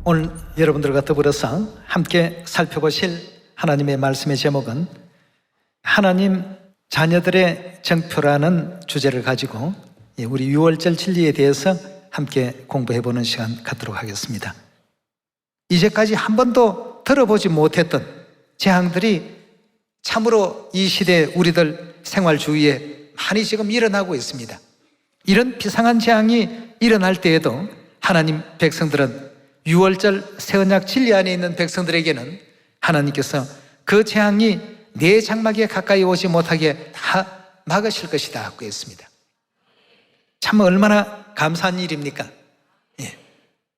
오늘 여러분들과 더불어서 함께 살펴보실 하나님의 말씀의 제목은 하나님 자녀들의 정표라는 주제를 가지고 우리 유월절 진리에 대해서 함께 공부해보는 시간 갖도록 하겠습니다. 이제까지 한 번도 들어보지 못했던 재앙들이 참으로 이 시대 우리들 생활 주위에 많이 지금 일어나고 있습니다. 이런 비상한 재앙이 일어날 때에도 하나님 백성들은 유월절 새 언약 진리 안에 있는 백성들에게는 하나님께서 그 재앙이 내 장막에 가까이 오지 못하게 다 막으실 것이다 하고 했습니다. 참 얼마나 감사한 일입니까?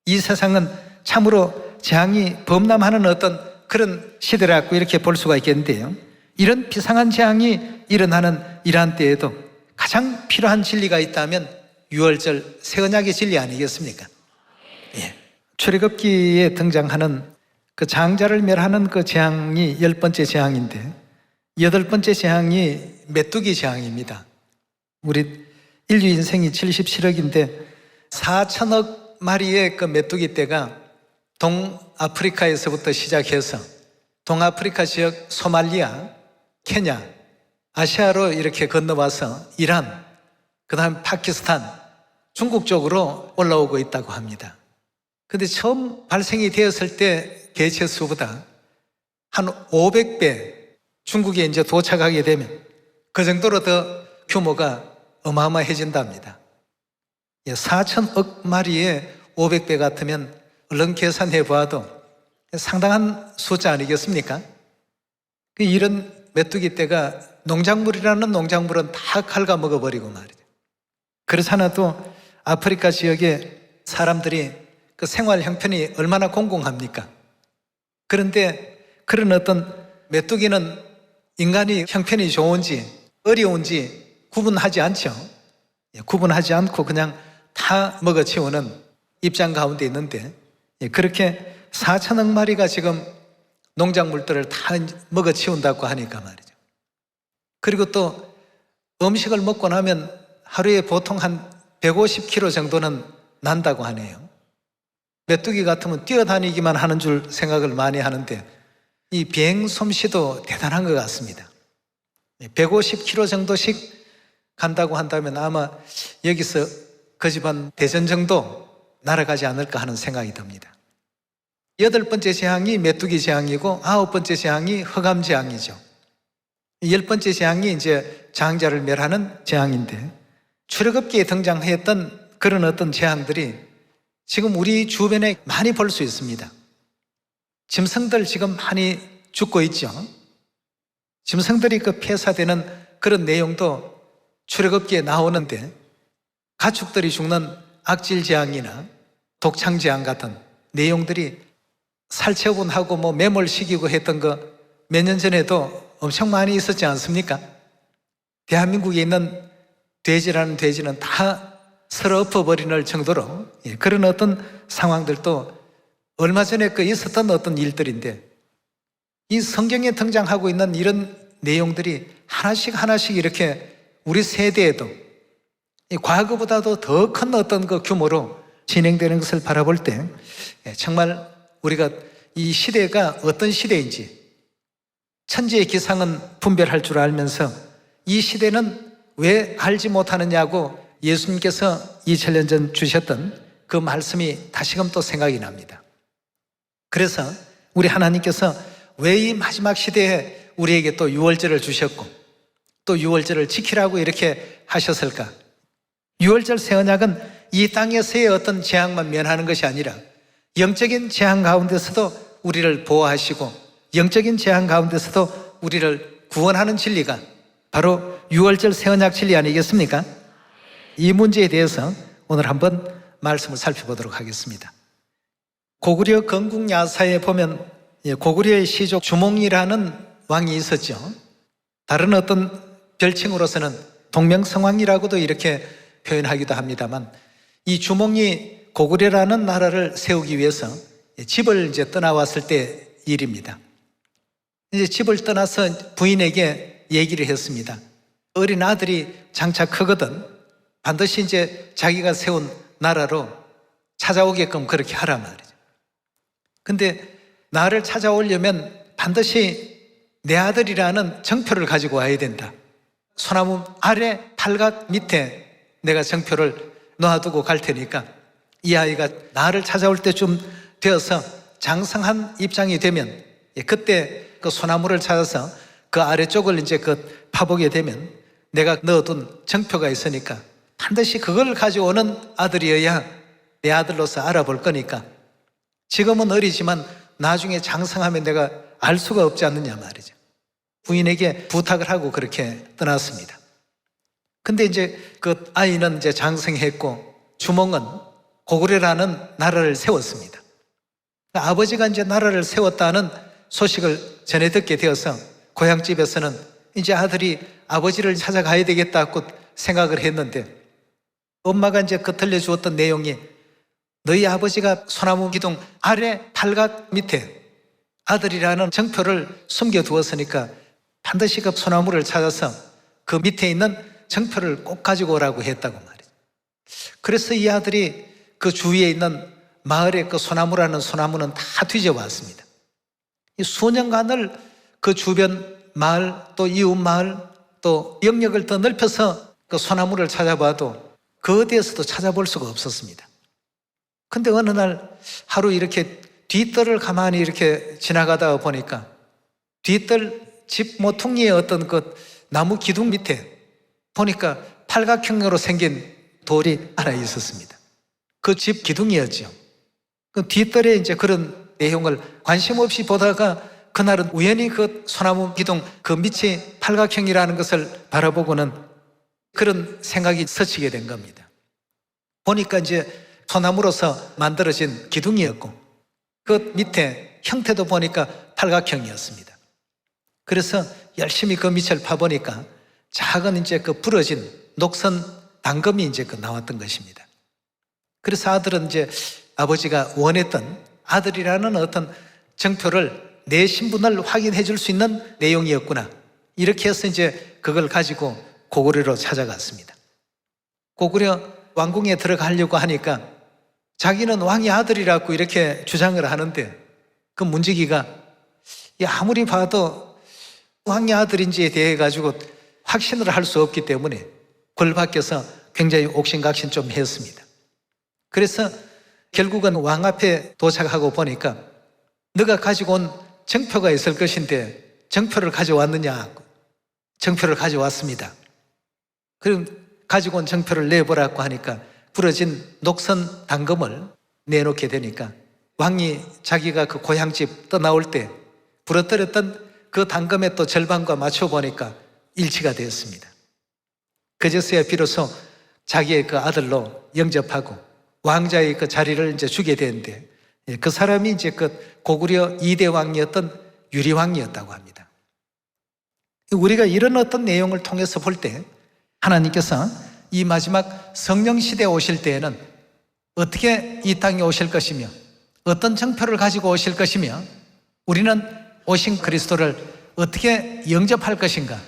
이 세상은 참으로 재앙이 범람하는 어떤 그런 시대라고 이렇게 볼 수가 있겠는데요, 이런 비상한 재앙이 일어나는 이러한 때에도 가장 필요한 진리가 있다면 유월절 새 언약의 진리 아니겠습니까? 출애굽기에 등장하는 그 장자를 멸하는 그 재앙이 10번째 재앙인데 8번째 재앙이 메뚜기 재앙입니다. 우리 인류 인생이 77억인데 4천억 마리의 그 메뚜기 떼가 동아프리카에서부터 시작해서 동아프리카 지역 소말리아, 케냐, 아시아로 이렇게 건너와서 이란, 그 다음 파키스탄, 중국 쪽으로 올라오고 있다고 합니다. 근데 처음 발생이 되었을 때 개체 수보다 한 500배 중국에 이제 도착하게 되면 그 정도로 더 규모가 어마어마해진답니다. 4천억 마리에 500배 같으면 얼른 계산해 보아도 상당한 숫자 아니겠습니까? 이런 메뚜기 떼가 농작물이라는 농작물은 다 갉아먹어버리고 말이죠. 그렇지 않아도 아프리카 지역의 사람들이 그 생활 형편이 얼마나 공공합니까? 그런데 그런 어떤 메뚜기는 인간이 형편이 좋은지 어려운지 구분하지 않죠. 구분하지 않고 그냥 다 먹어치우는 입장 가운데 있는데, 그렇게 4천억 마리가 지금 농작물들을 다 먹어치운다고 하니까 말이죠. 그리고 또 음식을 먹고 나면 하루에 보통 한 150kg 정도는 난다고 하네요. 메뚜기 같으면 뛰어다니기만 하는 줄 생각을 많이 하는데 이 비행 솜씨도 대단한 것 같습니다. 150km 정도씩 간다고 한다면 아마 여기서 그 집안 대전 정도 날아가지 않을까 하는 생각이 듭니다. 8번째 재앙이 메뚜기 재앙이고 9번째 재앙이 흑암 재앙이죠. 10번째 재앙이 이제 장자를 멸하는 재앙인데, 출애굽기에 등장했던 그런 어떤 재앙들이 지금 우리 주변에 많이 볼 수 있습니다. 짐승들 지금 많이 죽고 있죠. 짐승들이 그 폐사되는 그런 내용도 출애굽기에 나오는데, 가축들이 죽는 악질 재앙이나 독창 재앙 같은 내용들이 살처분하고 뭐 매몰시키고 했던 거 몇 년 전에도 엄청 많이 있었지 않습니까? 대한민국에 있는 돼지라는 돼지는 다 서로 엎어버리는 정도로 그런 어떤 상황들도 얼마 전에 그 있었던 어떤 일들인데, 이 성경에 등장하고 있는 이런 내용들이 하나씩 이렇게 우리 세대에도 과거보다도 더 큰 어떤 그 규모로 진행되는 것을 바라볼 때 정말 우리가 이 시대가 어떤 시대인지 천지의 기상은 분별할 줄 알면서 이 시대는 왜 알지 못하느냐고 예수님께서 2000년 전 주셨던 그 말씀이 다시금 또 생각이 납니다. 그래서 우리 하나님께서 왜 이 마지막 시대에 우리에게 또 유월절을 주셨고 또 유월절을 지키라고 이렇게 하셨을까? 유월절 새 언약은 이 땅에서의 어떤 재앙만 면하는 것이 아니라 영적인 재앙 가운데서도 우리를 보호하시고 영적인 재앙 가운데서도 우리를 구원하는 진리가 바로 유월절 새 언약 진리 아니겠습니까? 이 문제에 대해서 오늘 한번 말씀을 살펴보도록 하겠습니다. 고구려 건국 야사에 보면 고구려의 시족 주몽이라는 왕이 있었죠. 다른 어떤 별칭으로서는 동명성왕이라고도 이렇게 표현하기도 합니다만, 이 주몽이 고구려라는 나라를 세우기 위해서 집을 이제 떠나왔을 때 일입니다. 이제 집을 떠나서 부인에게 얘기를 했습니다. 어린 아들이 장차 크거든 반드시 이제 자기가 세운 나라로 찾아오게끔 그렇게 하란 말이죠. 근데 나를 찾아오려면 반드시 내 아들이라는 정표를 가지고 와야 된다. 소나무 아래 팔각 밑에 내가 정표를 놔두고 갈 테니까 이 아이가 나를 찾아올 때쯤 되어서 장성한 입장이 되면 그때 그 소나무를 찾아서 그 아래쪽을 이제 그 파보게 되면 내가 넣어둔 정표가 있으니까 반드시 그걸 가져오는 아들이어야 내 아들로서 알아볼 거니까 지금은 어리지만 나중에 장성하면 내가 알 수가 없지 않느냐 말이죠. 부인에게 부탁을 하고 그렇게 떠났습니다. 근데 이제 그 아이는 이제 장성했고 주몽은 고구려라는 나라를 세웠습니다. 아버지가 이제 나라를 세웠다는 소식을 전해 듣게 되어서 고향집에서는 이제 아들이 아버지를 찾아가야 되겠다고 생각을 했는데 엄마가 이제 그 들려주었던 내용이 너희 아버지가 소나무 기둥 아래 팔각 밑에 아들이라는 정표를 숨겨두었으니까 반드시 그 소나무를 찾아서 그 밑에 있는 정표를 꼭 가지고 오라고 했다고 말이죠. 그래서 이 아들이 그 주위에 있는 마을의 그 소나무라는 소나무는 다 뒤져봤습니다. 이 수년간을 그 주변 마을 또 이웃 마을 또 영역을 더 넓혀서 그 소나무를 찾아봐도 그 어디에서도 찾아볼 수가 없었습니다. 근데 어느 날 하루 이렇게 뒷뜰을 가만히 이렇게 지나가다 보니까 뒷뜰 집 모퉁이의 어떤 그 나무 기둥 밑에 보니까 팔각형으로 생긴 돌이 하나 있었습니다. 그 집 기둥이었죠. 그 뒷뜰에 이제 그런 내용을 관심 없이 보다가 그날은 우연히 그 소나무 기둥 그 밑이 팔각형이라는 것을 바라보고는 그런 생각이 스치게 된 겁니다. 보니까 이제 소나무로서 만들어진 기둥이었고 그 밑에 형태도 보니까 팔각형이었습니다. 그래서 열심히 그 밑을 파보니까 작은 이제 그 부러진 녹선 단검이 이제 그 나왔던 것입니다. 그래서 아들은 이제 아버지가 원했던 아들이라는 어떤 정표를 내 신분을 확인해 줄 수 있는 내용이었구나. 이렇게 해서 이제 그걸 가지고 고구려로 찾아갔습니다. 고구려 왕궁에 들어가려고 하니까 자기는 왕의 아들이라고 이렇게 주장을 하는데 그 문지기가 아무리 봐도 왕의 아들인지에 대해 가지고 확신을 할 수 없기 때문에 궐 밖에서 굉장히 옥신각신 좀 했습니다. 그래서 결국은 왕 앞에 도착하고 보니까 너가 가지고 온 정표가 있을 것인데 정표를 가져왔느냐? 정표를 가져왔습니다. 그럼 가지고 온 정표를 내보라고 하니까 부러진 녹선 단검을 내놓게 되니까 왕이 자기가 그 고향집 떠나올 때 부러뜨렸던 그 단검의 또 절반과 맞춰보니까 일치가 되었습니다. 그제서야 비로소 자기의 그 아들로 영접하고 왕자의 그 자리를 이제 주게 되는데 그 사람이 이제 그 고구려 2대 왕이었던 유리왕이었다고 합니다. 우리가 이런 어떤 내용을 통해서 볼 때 하나님께서 이 마지막 성령 시대에 오실 때에는 어떻게 이 땅에 오실 것이며 어떤 정표를 가지고 오실 것이며 우리는 오신 그리스도를 어떻게 영접할 것인가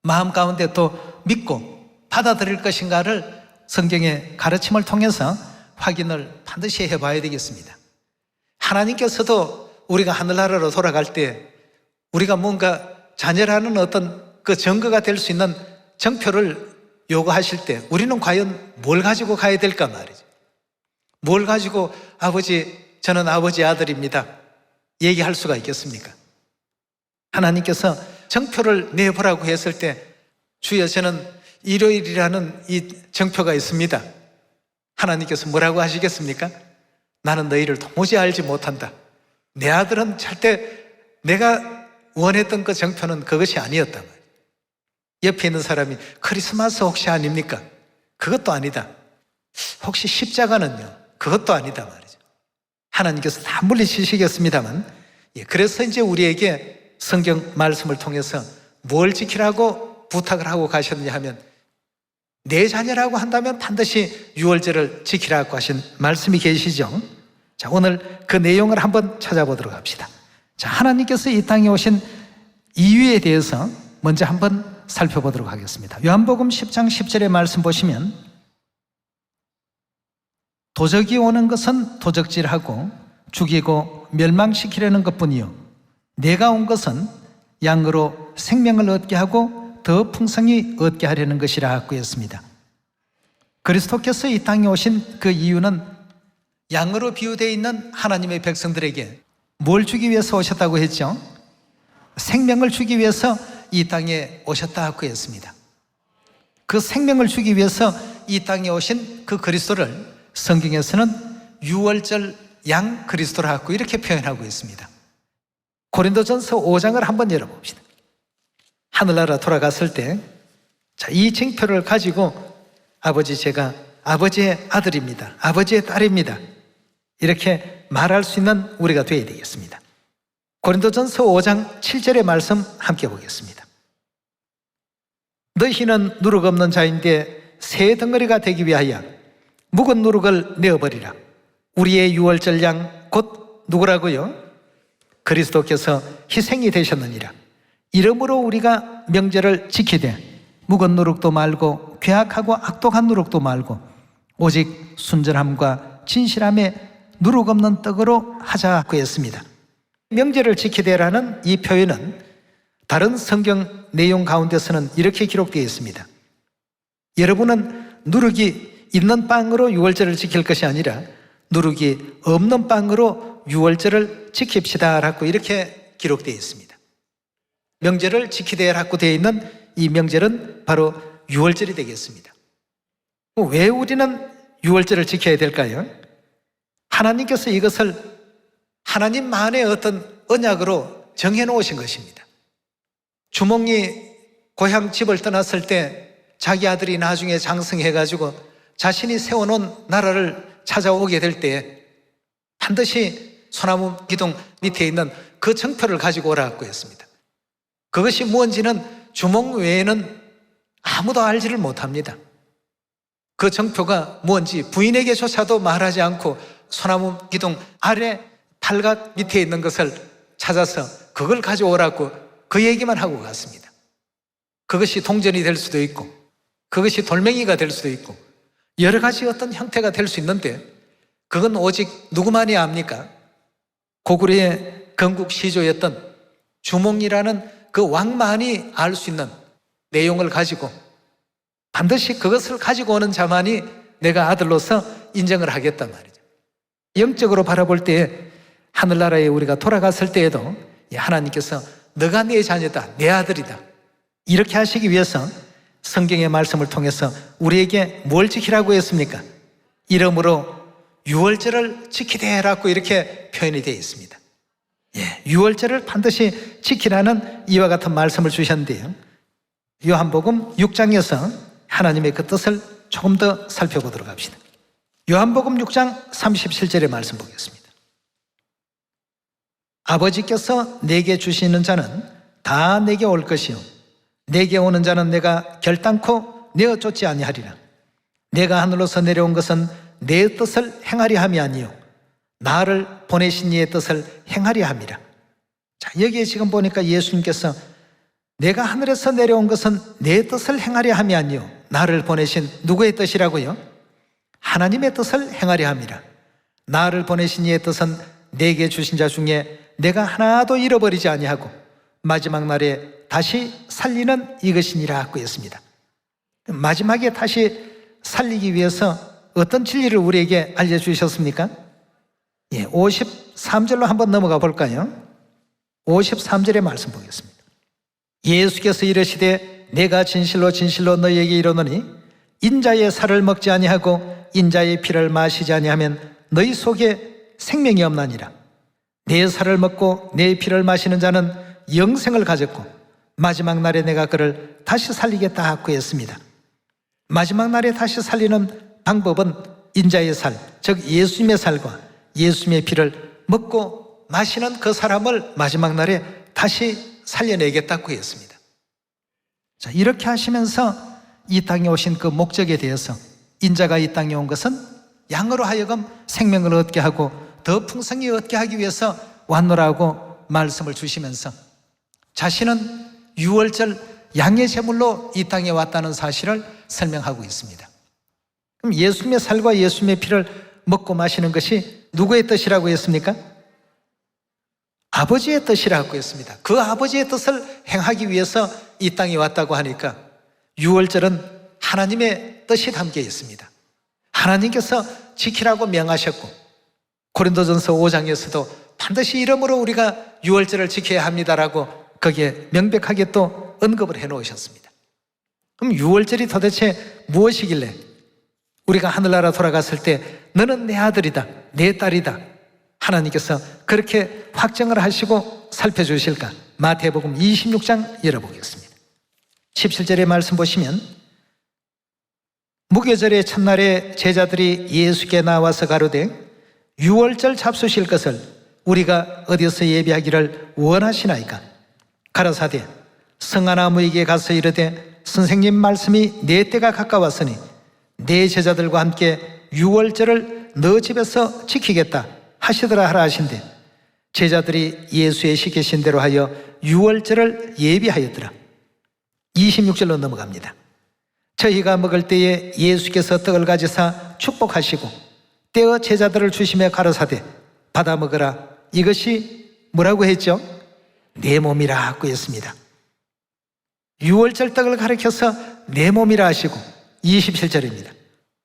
마음 가운데 또 믿고 받아들일 것인가를 성경의 가르침을 통해서 확인을 반드시 해봐야 되겠습니다. 하나님께서도 우리가 하늘나라로 돌아갈 때 우리가 뭔가 자녀라는 어떤 그 증거가 될 수 있는 정표를 요구하실 때 우리는 과연 뭘 가지고 가야 될까 말이죠. 뭘 가지고 아버지, 저는 아버지 아들입니다. 얘기할 수가 있겠습니까? 하나님께서 정표를 내보라고 했을 때 주여 저는 일요일이라는 이 정표가 있습니다. 하나님께서 뭐라고 하시겠습니까? 나는 너희를 도무지 알지 못한다. 내 아들은 절대 내가 원했던 그 정표는 그것이 아니었다. 옆에 있는 사람이 크리스마스 혹시 아닙니까? 그것도 아니다. 혹시 십자가는요? 그것도 아니다 말이죠. 하나님께서 다 물리치시겠습니다만 그래서 이제 우리에게 성경 말씀을 통해서 뭘 지키라고 부탁을 하고 가셨느냐 하면 내 자녀라고 한다면 반드시 유월절을 지키라고 하신 말씀이 계시죠. 자, 오늘 그 내용을 한번 찾아보도록 합시다. 자, 하나님께서 이 땅에 오신 이유에 대해서 먼저 한번 살펴보도록 하겠습니다. 요한복음 10장 10절의 말씀 보시면 도적이 오는 것은 도적질하고 죽이고 멸망시키려는 것뿐이요 내가 온 것은 양으로 생명을 얻게 하고 더 풍성히 얻게 하려는 것이라 하고 했습니다. 그리스도께서 이 땅에 오신 그 이유는 양으로 비유되어 있는 하나님의 백성들에게 뭘 주기 위해서 오셨다고 했죠? 생명을 주기 위해서 이 땅에 오셨다 하고 했습니다. 그 생명을 주기 위해서 이 땅에 오신 그 그리스도를 성경에서는 유월절 양 그리스도라고 이렇게 표현하고 있습니다. 고린도전서 5장을 한번 열어봅시다. 하늘나라 돌아갔을 때, 이 징표를 가지고 제가 아버지의 아들입니다. 아버지의 딸입니다. 이렇게 말할 수 있는 우리가 되어야 되겠습니다. 고린도전서 5장 7절의 말씀 함께 보겠습니다. 너희는 누룩 없는 자인데 새 덩어리가 되기 위하여 묵은 누룩을 내어버리라. 우리의 유월절 양 곧 누구라고요? 그리스도께서 희생이 되셨느니라. 이러므로 우리가 명절을 지키되 묵은 누룩도 말고 괴악하고 악독한 누룩도 말고 오직 순전함과 진실함에 누룩 없는 떡으로 하자고 했습니다. 명절을 지키되라는 이 표현은 다른 성경 내용 가운데서는 이렇게 기록되어 있습니다. 여러분은 누룩이 있는 빵으로 유월절을 지킬 것이 아니라 누룩이 없는 빵으로 유월절을 지킵시다 라고 이렇게 기록되어 있습니다. 명절을 지키되라고 되어 있는 이 명절은 바로 유월절이 되겠습니다. 왜 우리는 유월절을 지켜야 될까요? 하나님께서 이것을 하나님만의 어떤 언약으로 정해놓으신 것입니다. 주몽이 고향 집을 떠났을 때 자기 아들이 나중에 장성해가지고 자신이 세워놓은 나라를 찾아오게 될 때 반드시 소나무 기둥 밑에 있는 그 정표를 가지고 오라고 했습니다. 그것이 무엇인지는 주몽 외에는 아무도 알지를 못합니다. 그 정표가 뭔지 부인에게조차도 말하지 않고 소나무 기둥 아래 팔각 밑에 있는 것을 찾아서 그걸 가져오라고 그 얘기만 하고 갔습니다. 그것이 동전이 될 수도 있고 그것이 돌멩이가 될 수도 있고 여러 가지 어떤 형태가 될 수 있는데 그건 오직 누구만이 압니까? 고구려의 건국 시조였던 주몽이라는 그 왕만이 알 수 있는 내용을 가지고 반드시 그것을 가지고 오는 자만이 내가 아들로서 인정을 하겠단 말이죠. 영적으로 바라볼 때 하늘나라에 우리가 돌아갔을 때에도 하나님께서 너가 내 자녀다, 내 아들이다 이렇게 하시기 위해서 성경의 말씀을 통해서 우리에게 뭘 지키라고 했습니까? 이러므로 유월절을 지키되라고 이렇게 표현이 되어 있습니다. 유월절을 반드시 지키라는 이와 같은 말씀을 주셨는데요. 요한복음 6장에서 하나님의 그 뜻을 조금 더 살펴보도록 합시다. 요한복음 6장 37절의 말씀 보겠습니다. 아버지께서 내게 주시는 자는 다 내게 올 것이요 내게 오는 자는 내가 결단코 내어 쫓지 아니하리라. 내가 하늘로서 내려온 것은 내 뜻을 행하려 함이 아니요 나를 보내신 이의 뜻을 행하려 함이라. 자, 여기에 지금 보니까 예수님께서 내가 하늘에서 내려온 것은 내 뜻을 행하려 함이 아니요 나를 보내신 누구의 뜻이라고요? 하나님의 뜻을 행하려 함이라. 나를 보내신 이의 뜻은 내게 주신 자 중에 내가 하나도 잃어버리지 아니하고 마지막 날에 다시 살리는 이것이니라 하고 했습니다. 마지막에 다시 살리기 위해서 어떤 진리를 우리에게 알려주셨습니까? 53절로 한번 넘어가 볼까요? 53절의 말씀 보겠습니다. 예수께서 이르시되 내가 진실로 진실로 너희에게 이르노니 인자의 살을 먹지 아니하고 인자의 피를 마시지 아니하면 너희 속에 생명이 없나니라. 내 살을 먹고 내 피를 마시는 자는 영생을 가졌고 마지막 날에 내가 그를 다시 살리겠다 하고 했습니다. 마지막 날에 다시 살리는 방법은 인자의 살, 즉 예수님의 살과 예수님의 피를 먹고 마시는 그 사람을 마지막 날에 다시 살려내겠다고 했습니다. 자, 이렇게 하시면서 이 땅에 오신 그 목적에 대해서 인자가 이 땅에 온 것은 양으로 하여금 생명을 얻게 하고 더 풍성히 얻게 하기 위해서 왔노라고 말씀을 주시면서 자신은 유월절 양의 제물로 이 땅에 왔다는 사실을 설명하고 있습니다. 그럼 예수님의 살과 예수님의 피를 먹고 마시는 것이 누구의 뜻이라고 했습니까? 아버지의 뜻이라고 했습니다. 그 아버지의 뜻을 행하기 위해서 이 땅에 왔다고 하니까 유월절은 하나님의 뜻이 담겨 있습니다. 하나님께서 지키라고 명하셨고 고린도전서 5장에서도 반드시 이러므로 우리가 유월절을 지켜야 합니다라고 거기에 명백하게 또 언급을 해놓으셨습니다. 그럼 유월절이 도대체 무엇이길래 우리가 하늘나라 돌아갔을 때 너는 내 아들이다, 내 딸이다, 하나님께서 그렇게 확정을 하시고 살펴주실까? 마태복음 26장 열어보겠습니다. 17절의 말씀 보시면 무교절의 첫날에 제자들이 예수께 나와서 가로되 유월절 잡수실 것을 우리가 어디서 예비하기를 원하시나이까? 가라사대 성하나무에게 가서 이르되 선생님 말씀이 내 때가 가까웠으니 내 제자들과 함께 유월절을 너 집에서 지키겠다 하시더라 하라 하신대 제자들이 예수의 시키신 대로 하여 유월절을 예비하였더라. 26절로 넘어갑니다. 저희가 먹을 때에 예수께서 떡을 가지사 축복하시고 떼어 제자들을 주시며 가라사대 받아 먹으라. 이것이 뭐라고 했죠? 내 몸이라고 했습니다. 유월절 떡을 가리켜서 내 몸이라 하시고 27절입니다.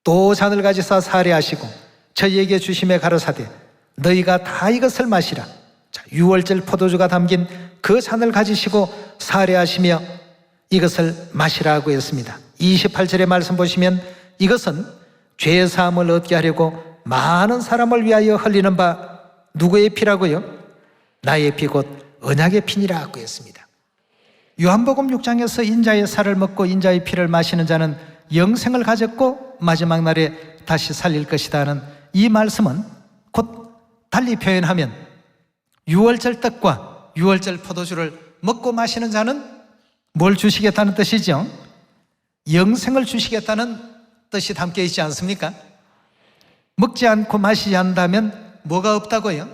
또 잔을 가지사 사례하시고 저희에게 주시며 가라사대 너희가 다 이것을 마시라. 자, 유월절 포도주가 담긴 그 잔을 가지시고 사례하시며 이것을 마시라고 했습니다. 28절의 말씀 보시면 이것은 죄 사함을 얻게 하려고 많은 사람을 위하여 흘리는 바 누구의 피라고요? 나의 피 곧 언약의 피니라고 했습니다. 요한복음 6장에서 인자의 살을 먹고 인자의 피를 마시는 자는 영생을 가졌고 마지막 날에 다시 살릴 것이다 하는 이 말씀은 곧 달리 표현하면 유월절 떡과 유월절 포도주를 먹고 마시는 자는 뭘 주시겠다는 뜻이죠? 영생을 주시겠다는 뜻이 담겨 있지 않습니까? 먹지 않고 마시지 않는다면 뭐가 없다고요?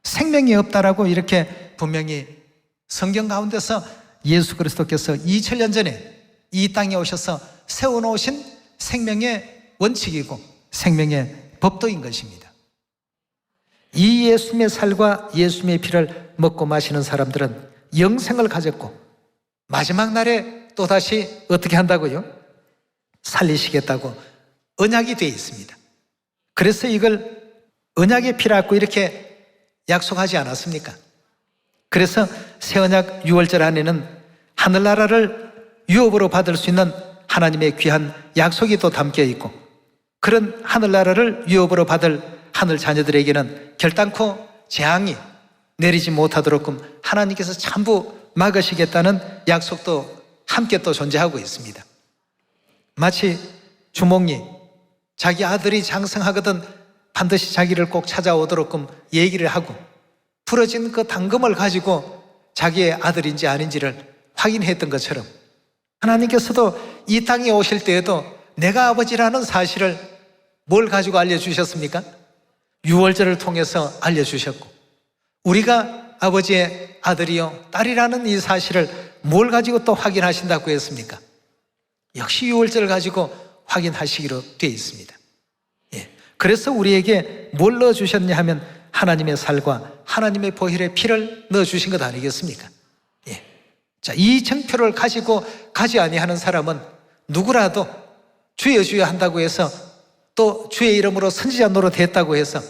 생명이 없다라고 이렇게 분명히 성경 가운데서 예수 그리스도께서 2000년 전에 이 땅에 오셔서 세워놓으신 생명의 원칙이고 생명의 법도인 것입니다. 이 예수님의 살과 예수님의 피를 먹고 마시는 사람들은 영생을 가졌고 마지막 날에 또다시 어떻게 한다고요? 살리시겠다고 언약이 되어 있습니다. 그래서 이걸 언약의 피라고 이렇게 약속하지 않았습니까? 그래서 새 언약 유월절 안에는 하늘나라를 유업으로 받을 수 있는 하나님의 귀한 약속이 또 담겨 있고 그런 하늘나라를 유업으로 받을 하늘 자녀들에게는 결단코 재앙이 내리지 못하도록끔 하나님께서 전부 막으시겠다는 약속도 함께 또 존재하고 있습니다. 마치 주몽이 자기 아들이 장성하거든 반드시 자기를 꼭 찾아오도록끔 얘기를 하고 풀어진 그 당금을 가지고 자기의 아들인지 아닌지를 확인했던 것처럼 하나님께서도 이 땅에 오실 때에도 내가 아버지라는 사실을 뭘 가지고 알려주셨습니까? 유월절을 통해서 알려주셨고 우리가 아버지의 아들이요 딸이라는 이 사실을 뭘 가지고 또 확인하신다고 했습니까? 역시 유월절을 가지고 확인하시기로 되어 있습니다. 예. 그래서 우리에게 뭘 넣어주셨냐 하면 하나님의 살과 하나님의 보혈의 피를 넣어주신 것 아니겠습니까? 예. 자, 이 증표를 가지고 가지 아니하는 사람은 누구라도 주여 주여 한다고 해서 또 주의 이름으로 선지자 노릇했다고 해서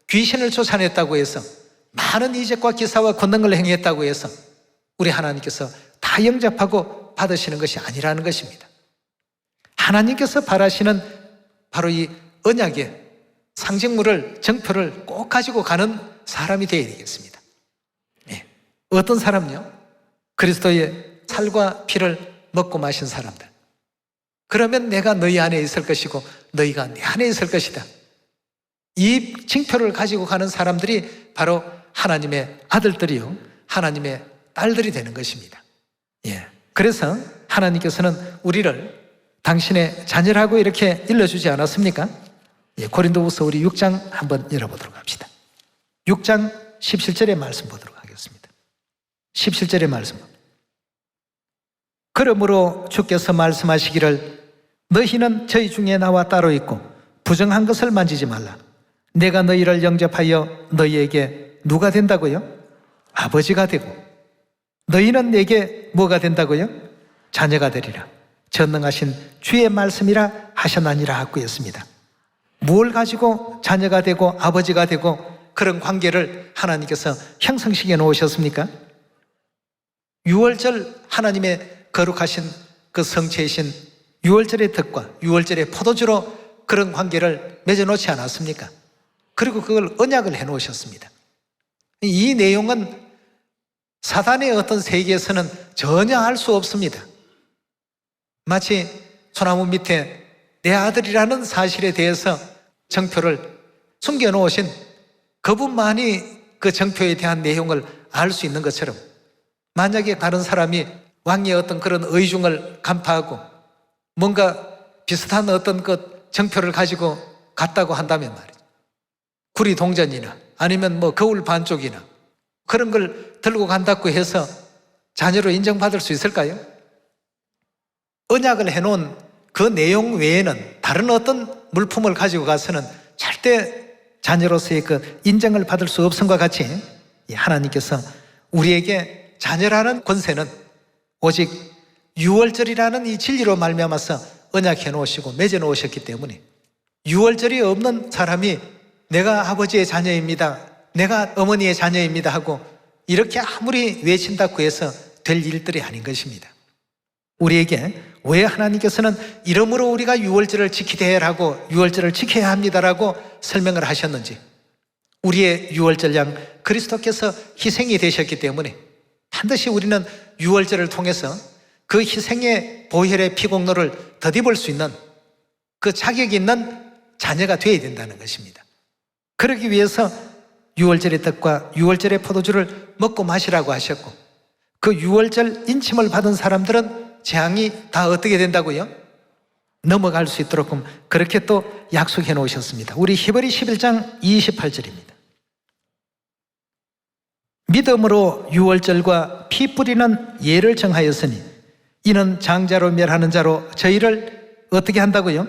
귀신을 쫓아냈다고 해서 많은 이적과 기사와 권능을 행했다고 해서 우리 하나님께서 다 영접하고 받으시는 것이 아니라는 것입니다. 하나님께서 바라시는 바로 이 언약의 상징물을 정표를 꼭 가지고 가는 사람이 되어야 되겠습니다. 네. 어떤 사람요? 그리스도의 살과 피를 먹고 마신 사람들. 그러면 내가 너희 안에 있을 것이고 너희가 내 안에 있을 것이다. 이 징표를 가지고 가는 사람들이 바로 하나님의 아들들이요 하나님의 딸들이 되는 것입니다. 예. 그래서 하나님께서는 우리를 당신의 자녀라고 이렇게 일러주지 않았습니까? 예. 고린도후서 우리 6장 한번 열어보도록 합시다. 6장 17절의 말씀 보도록 하겠습니다. 17절의 말씀. 그러므로 주께서 말씀하시기를 너희는 저희 중에 나와 따로 있고 부정한 것을 만지지 말라. 내가 너희를 영접하여 너희에게 누가 된다고요? 아버지가 되고 너희는 내게 뭐가 된다고요? 자녀가 되리라. 전능하신 주의 말씀이라 하셨나니라 하고 했습니다. 뭘 가지고 자녀가 되고 아버지가 되고 그런 관계를 하나님께서 형성시켜 놓으셨습니까? 유월절 하나님의 거룩하신 그 성체이신 유월절의 덕과 유월절의 포도주로 그런 관계를 맺어놓지 않았습니까? 그리고 그걸 언약을 해놓으셨습니다. 이 내용은 사단의 어떤 세계에서는 전혀 알 수 없습니다. 마치 소나무 밑에 내 아들이라는 사실에 대해서 정표를 숨겨놓으신 그분만이 그 정표에 대한 내용을 알 수 있는 것처럼 만약에 다른 사람이 왕의 어떤 그런 의중을 간파하고 뭔가 비슷한 어떤 그 정표를 가지고 갔다고 한다면 말이죠. 구리 동전이나 아니면 뭐 거울 반쪽이나 그런 걸 들고 간다고 해서 자녀로 인정받을 수 있을까요? 언약을 해놓은 그 내용 외에는 다른 어떤 물품을 가지고 가서는 절대 자녀로서의 그 인정을 받을 수 없음과 같이 하나님께서 우리에게 자녀라는 권세는 오직 유월절이라는 이 진리로 말미암아서 언약해 놓으시고 맺어 놓으셨기 때문에 유월절이 없는 사람이 내가 아버지의 자녀입니다, 내가 어머니의 자녀입니다 하고 이렇게 아무리 외친다고 해서 될 일들이 아닌 것입니다. 우리에게 왜 하나님께서는 이러므로 우리가 유월절을 지키되라고 유월절을 지켜야 합니다라고 설명을 하셨는지, 우리의 유월절 양 그리스도께서 희생이 되셨기 때문에 반드시 우리는 유월절을 통해서 그 희생의 보혈의 피공로를 덧입을 수 있는 그 자격이 있는 자녀가 되어야 된다는 것입니다. 그러기 위해서 유월절의 떡과 유월절의 포도주를 먹고 마시라고 하셨고, 그 유월절 인침을 받은 사람들은 재앙이 다 어떻게 된다고요? 넘어갈 수 있도록 그렇게 또 약속해 놓으셨습니다. 우리 히브리 11장 28절입니다. 믿음으로 유월절과 피 뿌리는 예를 정하였으니 이는 장자로 멸하는 자로 저희를 어떻게 한다고요?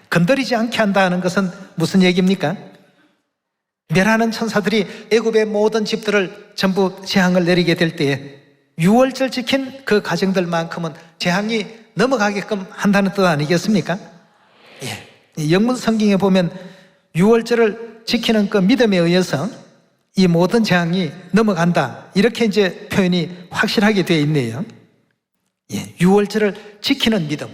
건드리지 않게 한다는 것은 무슨 얘기입니까? 멸하는 천사들이 애굽의 모든 집들을 전부 재앙을 내리게 될 때에 유월절 지킨 그 가정들만큼은 재앙이 넘어가게끔 한다는 뜻 아니겠습니까? 영문 성경에 보면 유월절을 지키는 그 믿음에 의해서 이 모든 재앙이 넘어간다, 이렇게 이제 표현이 확실하게 되어 있네요. 유월절을 지키는 믿음,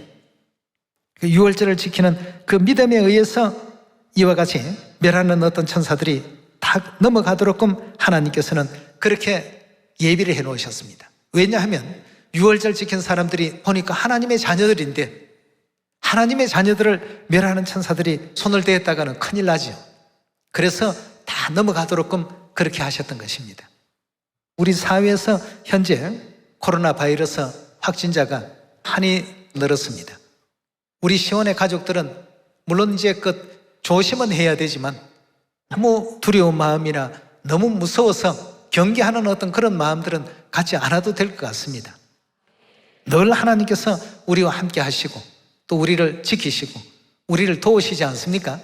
그 유월절을 지키는 그 믿음에 의해서 이와 같이 멸하는 어떤 천사들이 다 넘어가도록 하나님께서는 그렇게 예비를 해 놓으셨습니다. 왜냐하면 유월절 지킨 사람들이 보니까 하나님의 자녀들인데 하나님의 자녀들을 멸하는 천사들이 손을 대었다가는 큰일 나죠. 그래서 다 넘어가도록 그렇게 하셨던 것입니다. 우리 사회에서 현재 코로나 바이러스 확진자가 많이 늘었습니다. 우리 시원의 가족들은 물론 이제 그 조심은 해야 되지만 너무 두려운 마음이나 너무 무서워서 경계하는 어떤 그런 마음들은 갖지 않아도 될 것 같습니다. 늘 하나님께서 우리와 함께 하시고 또 우리를 지키시고 우리를 도우시지 않습니까?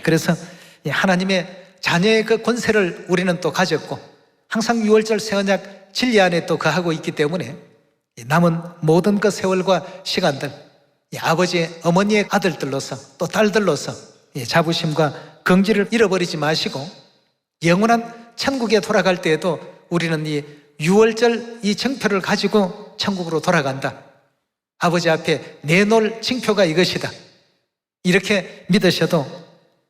그래서 하나님의 자녀의 그 권세를 우리는 또 가졌고 항상 유월절 새언약 진리 안에 또 거하고 있기 때문에 남은 모든 그 세월과 시간들 아버지의 어머니의 아들들로서 또 딸들로서 자부심과 긍지를 잃어버리지 마시고 영원한 천국에 돌아갈 때에도 우리는 이 유월절 이 정표를 가지고 천국으로 돌아간다, 아버지 앞에 내놓을 징표가 이것이다, 이렇게 믿으셔도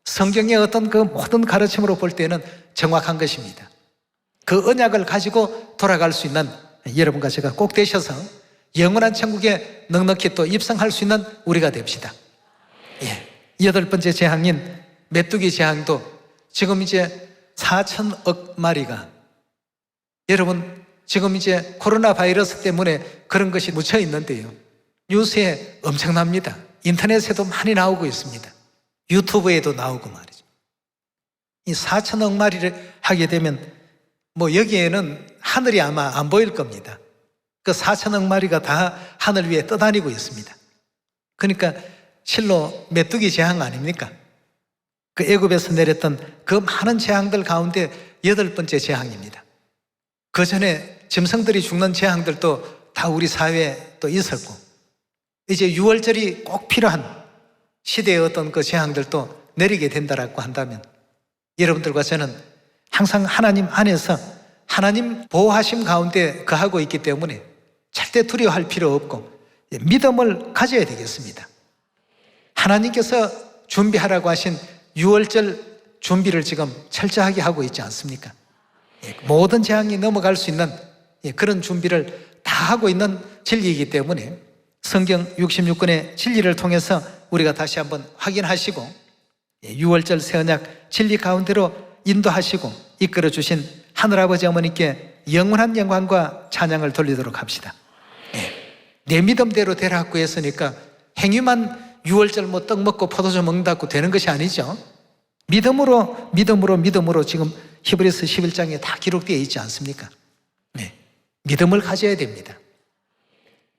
성경의 어떤 그 모든 가르침으로 볼 때는 정확한 것입니다. 그 언약을 가지고 돌아갈 수 있는 여러분과 제가 꼭 되셔서 영원한 천국에 넉넉히 또 입성할 수 있는 우리가 됩시다. 여덟 번째 재앙인 메뚜기 재앙도 지금 이제 4천억 마리가, 여러분 지금 이제 코로나 바이러스 때문에 그런 것이 묻혀 있는데요, 뉴스에 엄청납니다. 인터넷에도 많이 나오고 있습니다. 유튜브에도 나오고 말이죠. 이 4천억 마리를 하게 되면 뭐 여기에는 하늘이 아마 안 보일 겁니다. 그 4천억 마리가 다 하늘 위에 떠다니고 있습니다. 그러니까 실로 메뚜기 재앙 아닙니까? 그 애굽에서 내렸던 그 많은 재앙들 가운데 8번째 재앙입니다. 그 전에 짐승들이 죽는 재앙들도 다 우리 사회에 또 있었고, 이제 유월절이 꼭 필요한 시대의 어떤 그 재앙들도 내리게 된다라고 한다면, 여러분들과 저는 항상 하나님 안에서 하나님 보호하심 가운데 거하고 있기 때문에 절대 두려워할 필요 없고 믿음을 가져야 되겠습니다. 하나님께서 준비하라고 하신 유월절 준비를 지금 철저하게 하고 있지 않습니까? 모든 재앙이 넘어갈 수 있는 그런 준비를 다 하고 있는 진리이기 때문에 성경 66권의 진리를 통해서 우리가 다시 한번 확인하시고 유월절 새 언약 진리 가운데로 인도하시고 이끌어 주신 하늘아버지 어머니께 영원한 영광과 찬양을 돌리도록 합시다. 내 믿음대로 되라고 했으니까 행위만 유월절 뭐 떡 먹고 포도주 먹는다고 되는 것이 아니죠. 믿음으로 지금 히브리서 11장에 다 기록되어 있지 않습니까? 믿음을 가져야 됩니다.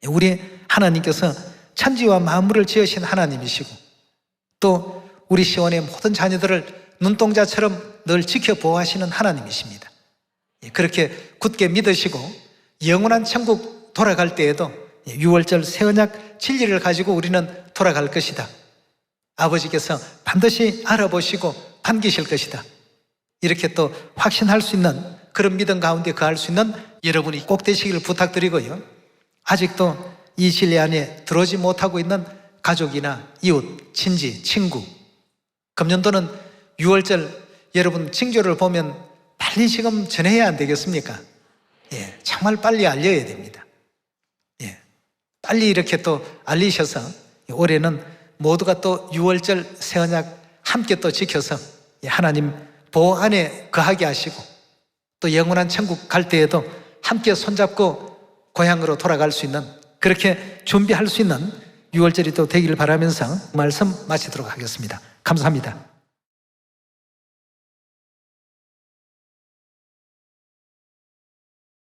우리 하나님께서 천지와 만물을 지으신 하나님이시고 또 우리 시온의 모든 자녀들을 눈동자처럼 늘 지켜 보호하시는 하나님이십니다. 그렇게 굳게 믿으시고 영원한 천국 돌아갈 때에도 유월절 새 언약 진리를 가지고 우리는 돌아갈 것이다. 아버지께서 반드시 알아보시고 반기실 것이다. 이렇게 또 확신할 수 있는 그런 믿음 가운데 거할 수 있는 여러분이 꼭 되시기를 부탁드리고요. 아직도 이 진리 안에 들어오지 못하고 있는 가족이나 이웃, 친지, 친구, 금년도는 유월절 여러분 징조를 보면 빨리 지금 전해야 안 되겠습니까? 정말 빨리 알려야 됩니다. 빨리 이렇게 또 알리셔서 올해는 모두가 또 유월절 새 언약 함께 또 지켜서 하나님 보호 안에 거하게 하시고 또 영원한 천국 갈 때에도 함께 손잡고 고향으로 돌아갈 수 있는 그렇게 준비할 수 있는 유월절이 또 되기를 바라면서 말씀 마치도록 하겠습니다. 감사합니다.